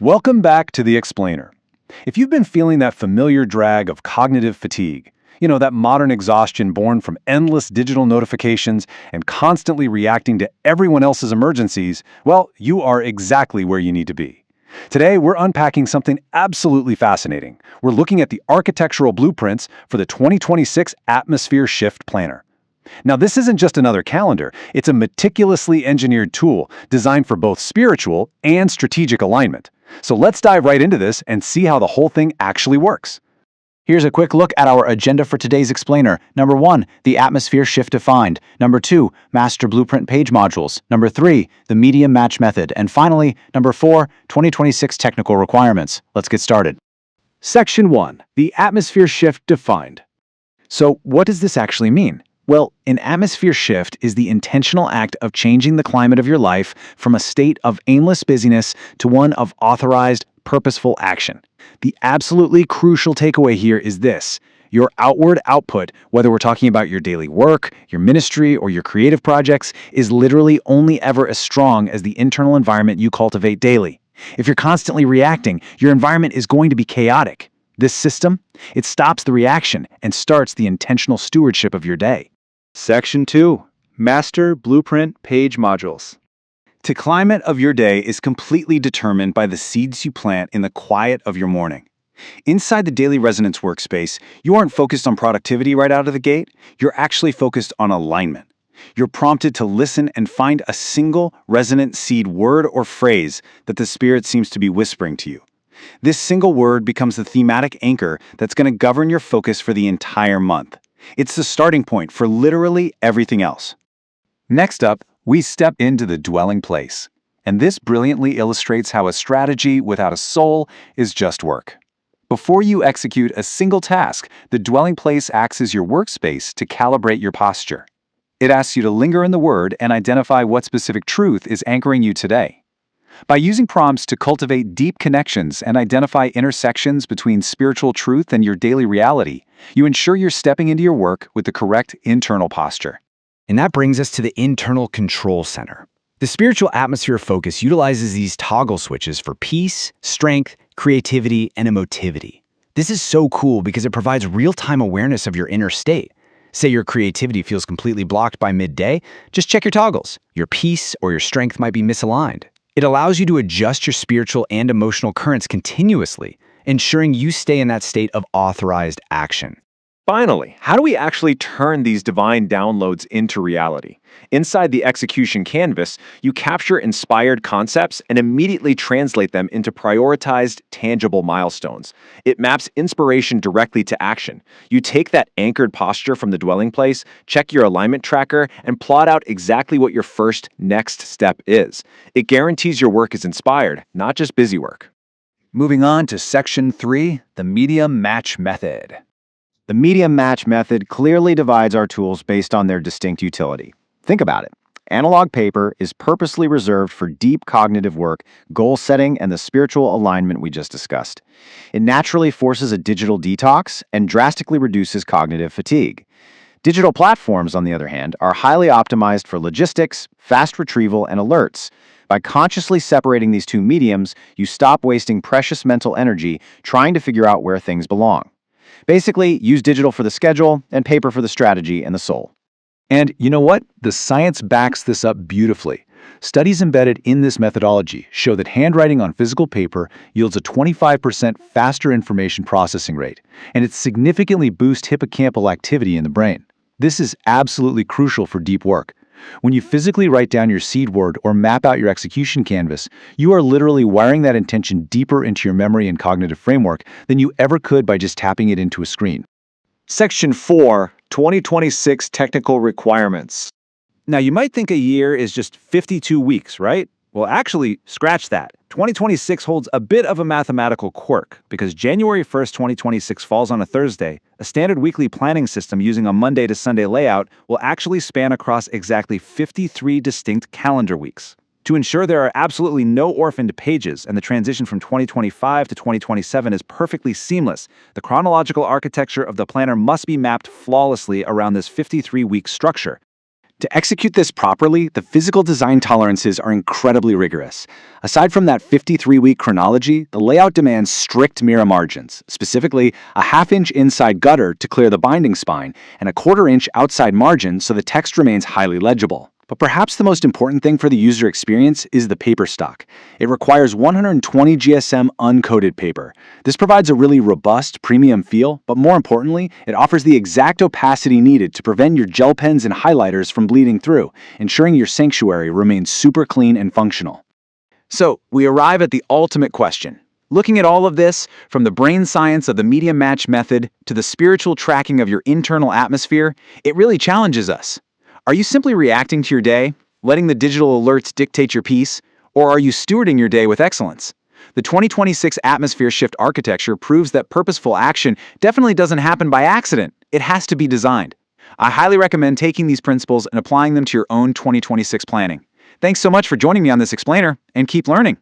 Welcome back to The Explainer. If you've been feeling that familiar drag of cognitive fatigue, that modern exhaustion born from endless digital notifications and constantly reacting to everyone else's emergencies, well, you are exactly where you need to be. Today, we're unpacking something absolutely fascinating. We're looking at the architectural blueprints for the 2026 Atmosphere Shift Planner. Now, this isn't just another calendar. It's a meticulously engineered tool designed for both spiritual and strategic alignment. So let's dive right into this and see how the whole thing actually works. Here's a quick look at our agenda for today's explainer. Number 1, the atmosphere shift defined. Number 2, master blueprint page modules. Number 3, the medium match method. And finally, number 4, 2026 technical requirements. Let's get started. Section 1, the atmosphere shift defined. So what does this actually mean? Well, an atmosphere shift is the intentional act of changing the climate of your life from a state of aimless busyness to one of authorized, purposeful action. The absolutely crucial takeaway here is this: your outward output, whether we're talking about your daily work, your ministry, or your creative projects, is literally only ever as strong as the internal environment you cultivate daily. If you're constantly reacting, your environment is going to be chaotic. This system, it stops the reaction and starts the intentional stewardship of your day. Section 2, Master Blueprint Page Modules. The climate of your day is completely determined by the seeds you plant in the quiet of your morning. Inside the Daily Resonance Workspace, you aren't focused on productivity right out of the gate. You're actually focused on alignment. You're prompted to listen and find a single resonant seed word or phrase that the Spirit seems to be whispering to you. This single word becomes the thematic anchor that's going to govern your focus for the entire month. It's the starting point for literally everything else. Next up, we step into the dwelling place. And this brilliantly illustrates how a strategy without a soul is just work. Before you execute a single task, the dwelling place acts as your workspace to calibrate your posture. It asks you to linger in the word and identify what specific truth is anchoring you today. By using prompts to cultivate deep connections and identify intersections between spiritual truth and your daily reality, you ensure you're stepping into your work with the correct internal posture. And that brings us to the internal control center. The spiritual atmosphere focus utilizes these toggle switches for peace, strength, creativity, and emotivity. This is so cool because it provides real-time awareness of your inner state. Say your creativity feels completely blocked by midday, just check your toggles. Your peace or your strength might be misaligned. It allows you to adjust your spiritual and emotional currents continuously, ensuring you stay in that state of authorized action. Finally, how do we actually turn these divine downloads into reality? Inside the execution canvas, you capture inspired concepts and immediately translate them into prioritized, tangible milestones. It maps inspiration directly to action. You take that anchored posture from the dwelling place, check your alignment tracker, and plot out exactly what your first next step is. It guarantees your work is inspired, not just busy work. Moving on to Section 3, the medium match method. The medium match method clearly divides our tools based on their distinct utility. Think about it. Analog paper is purposely reserved for deep cognitive work, goal setting, and the spiritual alignment we just discussed. It naturally forces a digital detox and drastically reduces cognitive fatigue. Digital platforms, on the other hand, are highly optimized for logistics, fast retrieval, and alerts. By consciously separating these two mediums, you stop wasting precious mental energy trying to figure out where things belong. Basically, use digital for the schedule and paper for the strategy and the soul. And you know what? The science backs this up beautifully. Studies embedded in this methodology show that handwriting on physical paper yields a 25% faster information processing rate, and it significantly boosts hippocampal activity in the brain. This is absolutely crucial for deep work. When you physically write down your seed word or map out your execution canvas, you are literally wiring that intention deeper into your memory and cognitive framework than you ever could by just tapping it into a screen. Section 4, 2026 Technical Requirements. Now, you might think a year is just 52 weeks, right? Well, actually, scratch that. 2026 holds a bit of a mathematical quirk because January 1st, 2026 falls on a Thursday. A standard weekly planning system using a Monday to Sunday layout will actually span across exactly 53 distinct calendar weeks. To ensure there are absolutely no orphaned pages and the transition from 2025 to 2027 is perfectly seamless, the chronological architecture of the planner must be mapped flawlessly around this 53-week structure. To execute this properly, the physical design tolerances are incredibly rigorous. Aside from that 53-week chronology, the layout demands strict mirror margins, specifically a half-inch inside gutter to clear the binding spine and a quarter-inch outside margin so the text remains highly legible. But perhaps the most important thing for the user experience is the paper stock. It requires 120 GSM uncoated paper. This provides a really robust, premium feel, but more importantly, it offers the exact opacity needed to prevent your gel pens and highlighters from bleeding through, ensuring your sanctuary remains super clean and functional. So, we arrive at the ultimate question. Looking at all of this, from the brain science of the medium match method to the spiritual tracking of your internal atmosphere, it really challenges us. Are you simply reacting to your day, letting the digital alerts dictate your peace, or are you stewarding your day with excellence? The 2026 Atmosphere Shift architecture proves that purposeful action definitely doesn't happen by accident. It has to be designed. I highly recommend taking these principles and applying them to your own 2026 planning. Thanks so much for joining me on this explainer, and keep learning.